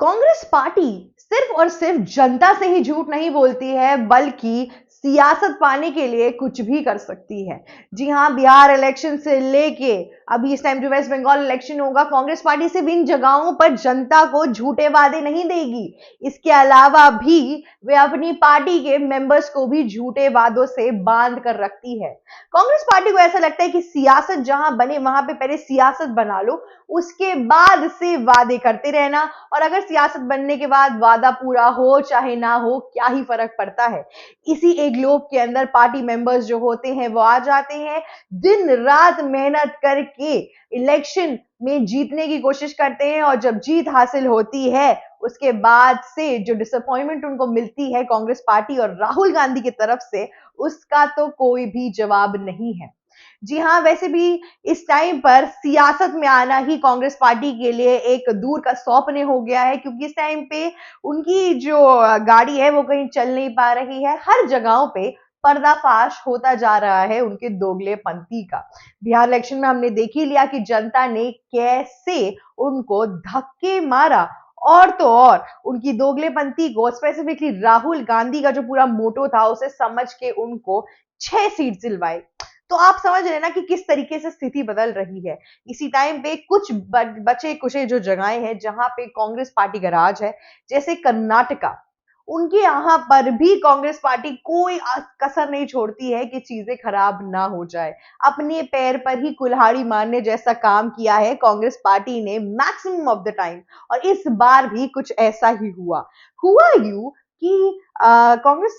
Congress party सिर्फ और सिर्फ जनता से ही झूठ नहीं बोलती है, बल्कि सियासत पाने के लिए कुछ भी कर सकती है। जी हां, बिहार इलेक्शन से लेके अभी इस टाइम जो वेस्ट बंगाल इलेक्शन होगा, कांग्रेस पार्टी सिर्फ इन जगहों पर जनता को झूठे वादे नहीं देगी, इसके अलावा भी वे अपनी पार्टी के मेंबर्स को भी झूठे वादों से बांध कर रखती है। कांग्रेस पार्टी को ऐसा लगता है कि सियासत जहां बने वहां पे पहले सियासत बना लो, उसके बाद से वादे करते रहना, और अगर सियासत बनने के बाद वादा पूरा हो चाहे ना हो, क्या ही फर्क पड़ता है। इसी एक ग्लोब के अंदर पार्टी मेंबर्स जो होते हैं वो आ जाते हैं, दिन रात मेहनत करके इलेक्शन में जीतने की कोशिश करते हैं, और जब जीत हासिल होती है उसके बाद से जो डिसअपॉइंटमेंट उनको मिलती है कांग्रेस पार्टी और राहुल गांधी की तरफ से, उसका तो कोई भी जवाब नहीं है। जी हाँ, वैसे भी इस टाइम पर सियासत में आना ही कांग्रेस पार्टी के लिए एक दूर का सौंपने हो गया है, क्योंकि इस टाइम पे उनकी जो गाड़ी है वो कहीं चल नहीं पा रही है। हर जगहों पे पर्दाफाश होता जा रहा है उनके दोगलेपंती का। बिहार इलेक्शन में हमने देख ही लिया कि जनता ने कैसे उनको धक्के मारा, और तो और उनकी दोगलेपंती को, स्पेसिफिकली राहुल गांधी का जो पूरा मोटो था उसे समझ के उनको 6 सीट दिलवाई। तो आप समझ रहे हैं ना कि किस तरीके से स्थिति बदल रही है। इसी टाइम पे कुछ बचे कुचे जो जगहें हैं जहां पे कांग्रेस पार्टी का राज है, जैसे कर्नाटका, उनके यहां पर भी कांग्रेस पार्टी कोई कसर नहीं छोड़ती है कि चीजें खराब ना हो जाए। अपने पैर पर ही कुल्हाड़ी मारने जैसा काम किया है कांग्रेस पार्टी ने मैक्सिमम ऑफ द टाइम, और इस बार भी कुछ ऐसा ही हुआ यूं कि कांग्रेस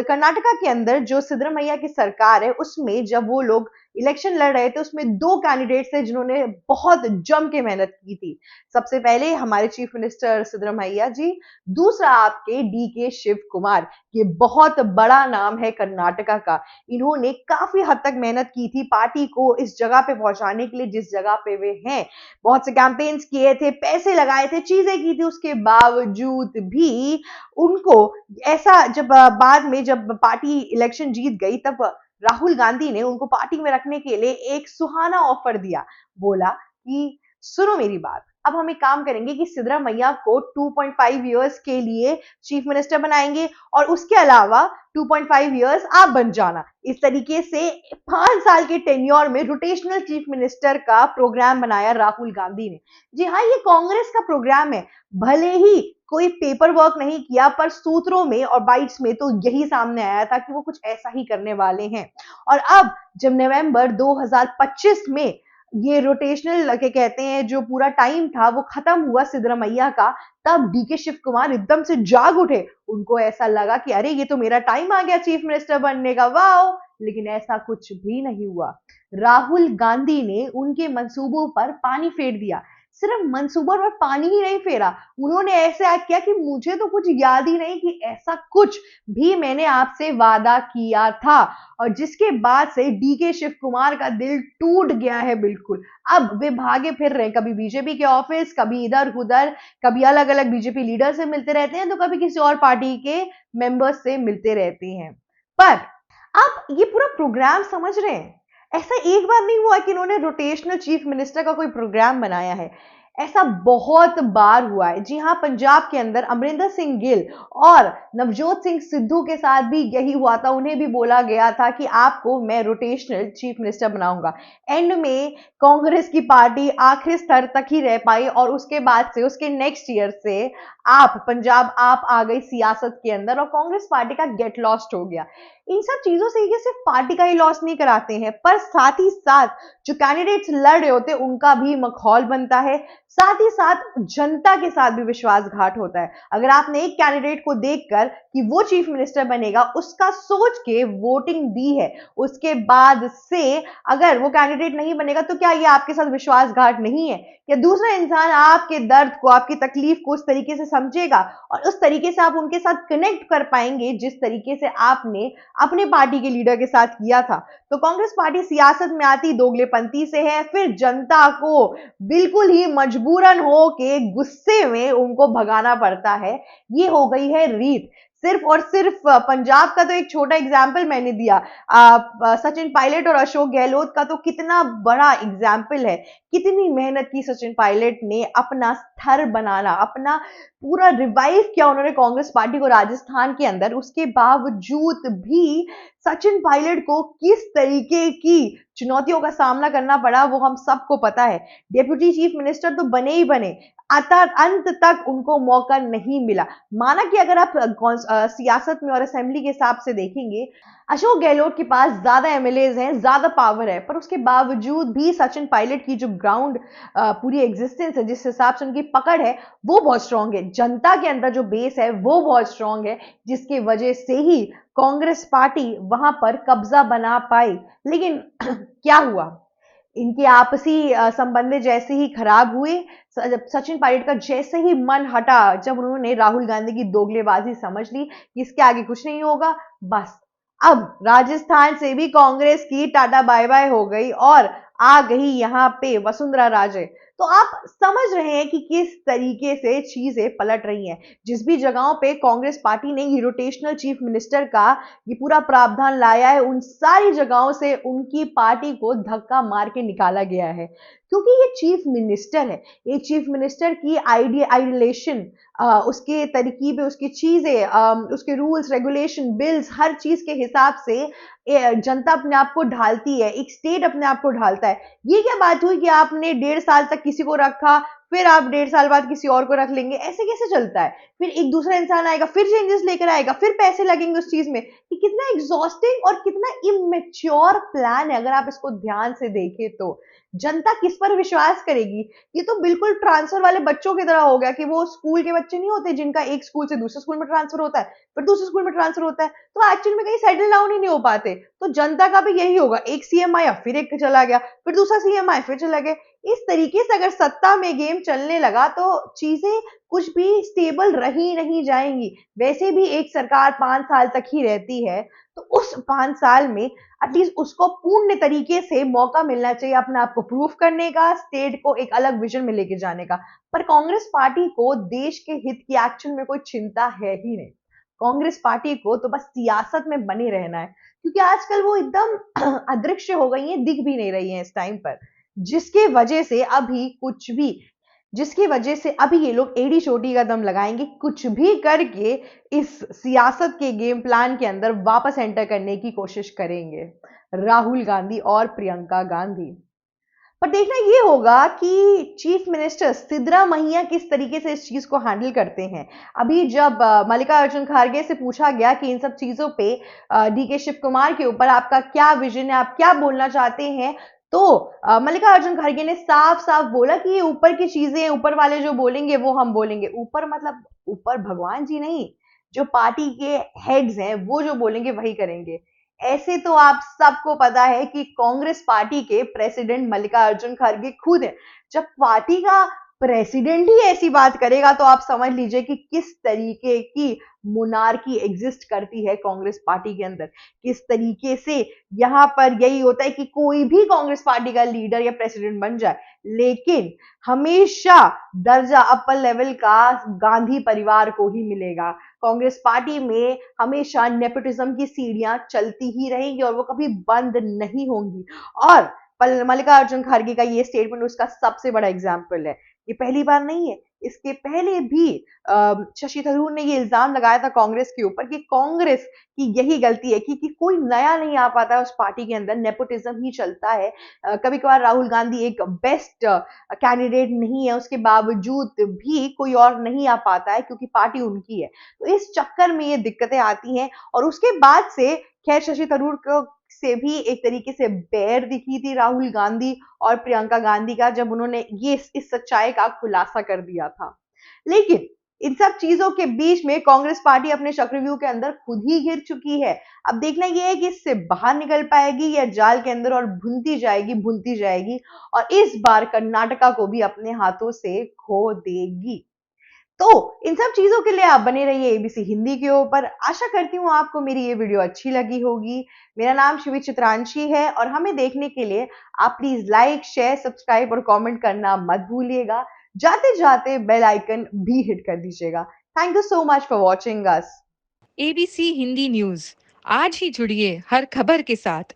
कर्नाटका के अंदर जो सिद्धरामैया की सरकार है, उसमें जब वो लोग इलेक्शन लड़ रहे थे, उसमें 2 कैंडिडेट्स थे जिन्होंने बहुत जम के मेहनत की थी। सबसे पहले हमारे चीफ मिनिस्टर सिद्धरामैया जी, दूसरा आपके डीके शिव कुमार। ये बहुत बड़ा नाम है कर्नाटका का। इन्होंने काफी हद तक मेहनत की थी पार्टी को इस जगह पे पहुंचाने के लिए जिस जगह पे वे हैं। बहुत से कैंपेन्स किए थे, पैसे लगाए थे, चीजें की थी, उसके बावजूद भी उनको ऐसा, जब बाद में जब पार्टी इलेक्शन जीत गई, तब राहुल गांधी ने उनको पार्टी में रखने के लिए एक सुहाना ऑफर दिया। बोला कि सुनो मेरी बात, अब हम एक काम करेंगे कि सिद्धरामैया को 2.5 इयर्स के लिए चीफ मिनिस्टर बनाएंगे, और उसके अलावा 2.5 इयर्स आप बन जाना। इस तरीके से 5 साल के टेन्योर में रोटेशनल चीफ मिनिस्टर का प्रोग्राम बनाया राहुल गांधी ने। जी हाँ, ये कांग्रेस का प्रोग्राम है। भले ही कोई पेपर वर्क नहीं किया, पर सूत्रों में और बाइट्स में तो यही सामने आया था कि वो कुछ ऐसा ही करने वाले हैं। और अब जब नवंबर 2025 में ये रोटेशनल के कहते हैं जो पूरा टाइम था वो खत्म हुआ सिद्धरामैया का, तब डीके शिव कुमार एकदम से जाग उठे। उनको ऐसा लगा कि अरे ये तो मेरा टाइम आ गया चीफ मिनिस्टर बनने का, वाओ। लेकिन ऐसा कुछ भी नहीं हुआ। राहुल गांधी ने उनके मंसूबों पर पानी फेर दिया। सिर्फ मंसूबों पर पानी ही नहीं फेरा, उन्होंने ऐसे एक्ट किया कि मुझे तो कुछ याद ही नहीं कि ऐसा कुछ भी मैंने आपसे वादा किया था। और जिसके बाद से डीके शिव कुमार का दिल टूट गया है बिल्कुल। अब वे भागे फिर रहे, कभी बीजेपी के ऑफिस, कभी इधर उधर, कभी अलग अलग बीजेपी लीडर से मिलते रहते हैं, तो कभी किसी और पार्टी के मेंबर्स से मिलते रहते हैं। पर आप ये पूरा प्रोग्राम समझ रहे हैं, ऐसा एक बार नहीं हुआ कि इन्होंने रोटेशनल चीफ मिनिस्टर का कोई प्रोग्राम बनाया है, ऐसा बहुत बार हुआ है। जी हाँ, पंजाब के अंदर अमरिंदर सिंह गिल और नवजोत सिंह सिद्धू के साथ भी यही हुआ था। उन्हें भी बोला गया था कि आपको मैं रोटेशनल चीफ मिनिस्टर बनाऊंगा। एंड में कांग्रेस की पार्टी आखिरी स्तर तक ही रह पाई, और उसके बाद से, उसके नेक्स्ट ईयर से पंजाब आप आ गई सियासत के अंदर, और कांग्रेस पार्टी का गेट लॉस्ट हो गया। इन सब चीजों से ये सिर्फ पार्टी का ही लॉस नहीं कराते हैं, पर साथ ही साथ जो कैंडिडेट्स लड़ रहे होते हैं उनका भी मखौल बनता है, साथ ही साथ जनता के साथ भी विश्वासघात होता है। अगर आपने एक कैंडिडेट को देखकर कि वो चीफ मिनिस्टर बनेगा उसका सोच के वोटिंग दी है, उसके बाद से अगर वो कैंडिडेट नहीं बनेगा, तो क्या ये आपके साथ विश्वासघात नहीं है? या दूसरा इंसान आपके दर्द को, आपकी तकलीफ को उस तरीके से समझेगा, और उस तरीके से आप उनके साथ कनेक्ट कर पाएंगे जिस तरीके से आपने अपने पार्टी के लीडर के साथ किया था। तो कांग्रेस पार्टी सियासत में आती दोगलेपंती से है, फिर जनता को बिल्कुल ही मजबूरन हो के गुस्से में उनको भगाना पड़ता है। ये हो गई है रीत। सिर्फ और सिर्फ पंजाब का तो एक छोटा एग्जाम्पल मैंने दिया, सचिन पायलट और अशोक गहलोत का तो कितना बड़ा एग्जाम्पल है। कितनी मेहनत की सचिन पायलट ने अपना स्तर बनाना, अपना पूरा रिवाइव किया उन्होंने कांग्रेस पार्टी को राजस्थान के अंदर। उसके बावजूद भी सचिन पायलट को किस तरीके की चुनौतियों का सामना करना पड़ा वो हम सबको पता है। डेप्यूटी चीफ मिनिस्टर तो बने ही बने, अंत तक उनको मौका नहीं मिला। माना कि अगर आप सियासत में और असेंबली के हिसाब से देखेंगे, अशोक गहलोत के पास ज्यादा एमएलएज हैं, ज्यादा पावर है, पर उसके बावजूद भी सचिन पायलट की जो ग्राउंड पूरी एग्जिस्टेंस है, जिस हिसाब से उनकी पकड़ है, वो बहुत स्ट्रांग है। जनता के अंदर जो बेस है वो बहुत स्ट्रांग है, जिसकी वजह से ही कांग्रेस पार्टी वहां पर कब्जा बना पाई। लेकिन क्या हुआ, इनके आपसी संबंध जैसे ही खराब हुए, सचिन पायलट का जैसे ही मन हटा, जब उन्होंने राहुल गांधी की दोगलेबाजी समझ ली कि इसके आगे कुछ नहीं होगा, बस अब राजस्थान से भी कांग्रेस की टाटा बाय बाय हो गई और आ गई यहां पे वसुंधरा राजे। तो आप समझ रहे हैं कि किस तरीके से चीजें पलट रही हैं। जिस भी जगहों पे कांग्रेस पार्टी ने ये रोटेशनल चीफ मिनिस्टर का ये पूरा प्रावधान लाया है, उन सारी जगहों से उनकी पार्टी को धक्का मार के निकाला गया है, क्योंकि ये चीफ मिनिस्टर है। ये चीफ मिनिस्टर की आइडियलेशन, उसके तरकीब, उसकी चीजें, उसके रूल्स रेगुलेशन बिल्स, हर चीज के हिसाब से जनता अपने आप को ढालती है, एक स्टेट अपने आप को ढालता है। ये क्या बात हुई कि आपने 1.5 साल तक किसी को रखा, फिर आप 1.5 साल बाद किसी और को रख लेंगे? ऐसे कैसे चलता है? फिर एक दूसरा इंसान आएगा, फिर चेंजेस लेकर आएगा, फिर पैसे लगेंगे उस चीज में। ये कितना एग्जॉस्टिंग और कितना इमेच्योर प्लान है अगर आप इसको ध्यान से देखें तो। जनता किस पर विश्वास करेगी? ये तो बिल्कुल ट्रांसफर वाले बच्चों की तरह हो गया कि वो स्कूल के बच्चे नहीं होते जिनका एक स्कूल से दूसरे स्कूल में ट्रांसफर होता है, फिर दूसरे स्कूल में ट्रांसफर होता है, तो एक्चुअल में कहीं सेटल डाउन ही नहीं हो पाते। तो जनता का भी यही होगा, एक सीएम आया फिर एक चला गया, फिर दूसरा सीएम आया फिर चला गया। इस तरीके से अगर सत्ता में गेम चलने लगा तो चीजें कुछ भी स्टेबल रही नहीं जाएंगी। वैसे भी एक सरकार 5 साल तक ही रहती है, तो उस 5 साल में एटलीस्ट उसको पूर्ण तरीके से मौका मिलना चाहिए अपने आप को प्रूफ करने का, स्टेट को एक अलग विजन में लेके जाने का। पर कांग्रेस पार्टी को देश के हित की एक्चुअल में कोई चिंता है ही नहीं। कांग्रेस पार्टी को तो बस सियासत में बने रहना है, क्योंकि आजकल वो एकदम अदृश्य हो गई है, दिख भी नहीं रही है इस टाइम पर, जिसके वजह से अभी कुछ भी जिसकी वजह से अभी ये लोग एड़ी चोटी का दम लगाएंगे, कुछ भी करके इस सियासत के गेम प्लान के अंदर वापस एंटर करने की कोशिश करेंगे राहुल गांधी और प्रियंका गांधी। पर देखना ये होगा कि चीफ मिनिस्टर सिद्धरामैया किस तरीके से इस चीज को हैंडल करते हैं। अभी जब मल्लिकार्जुन खड़गे से पूछा गया कि इन सब चीजों पे डीके शिव कुमार के ऊपर आपका क्या विजन है, आप क्या बोलना चाहते हैं, तो मल्लिकार्जुन खड़गे ने साफ साफ बोला कि ये ऊपर की चीजें, ऊपर वाले जो बोलेंगे वो हम बोलेंगे। ऊपर मतलब ऊपर भगवान जी नहीं, जो पार्टी के हेड्स हैं वो जो बोलेंगे वही करेंगे। ऐसे तो आप सबको पता है कि कांग्रेस पार्टी के प्रेसिडेंट मल्लिकार्जुन खड़गे खुद है। जब पार्टी का प्रेसिडेंट ही ऐसी बात करेगा तो आप समझ लीजिए कि किस तरीके की मोनार्की एग्जिस्ट करती है कांग्रेस पार्टी के अंदर। किस तरीके से यहां पर यही होता है कि कोई भी कांग्रेस पार्टी का लीडर या प्रेसिडेंट बन जाए, लेकिन हमेशा दर्जा अपर लेवल का गांधी परिवार को ही मिलेगा। कांग्रेस पार्टी में हमेशा नेपोटिज्म की सीढ़ियां चलती ही रहेंगी और वो कभी बंद नहीं होंगी। और मल्लिकार्जुन खड़गे का ये स्टेटमेंट उसका सबसे बड़ा एग्जाम्पल है। ये पहली बार नहीं है, इसके पहले भी शशि थरूर ने ये इल्जाम लगाया था कांग्रेस के ऊपर कि कांग्रेस की यही गलती है कि कोई नया नहीं आ पाता है उस पार्टी के अंदर, नेपोटिज्म ही चलता है। कभी कभार राहुल गांधी एक बेस्ट कैंडिडेट नहीं है, उसके बावजूद भी कोई और नहीं आ पाता है क्योंकि पार्टी उनकी है। तो इस चक्कर में ये दिक्कतें आती हैं। और उसके बाद से खैर शशि थरूर को से भी एक तरीके से बैर दिखी थी राहुल गांधी और प्रियंका गांधी का, जब उन्होंने ये इस सच्चाई का खुलासा कर दिया था। लेकिन इन सब चीजों के बीच में कांग्रेस पार्टी अपने चक्रव्यूह के अंदर खुद ही घिर चुकी है। अब देखना यह है कि इससे बाहर निकल पाएगी या जाल के अंदर और भुनती जाएगी और इस बार कर्नाटका को भी अपने हाथों से खो देगी। तो इन सब चीजों के लिए आप बने रहिए एबीसी हिंदी के ऊपर। आशा करती हूँ आपको मेरी ये वीडियो अच्छी लगी होगी। मेरा नाम शिवी चित्रांशी है और हमें देखने के लिए आप प्लीज लाइक, शेयर, सब्सक्राइब और कमेंट करना मत भूलिएगा। जाते जाते बेल आइकन भी हिट कर दीजिएगा। Thank you so much for watching us. ABC Hindi news. आज ही जुड़िए हर खबर के साथ।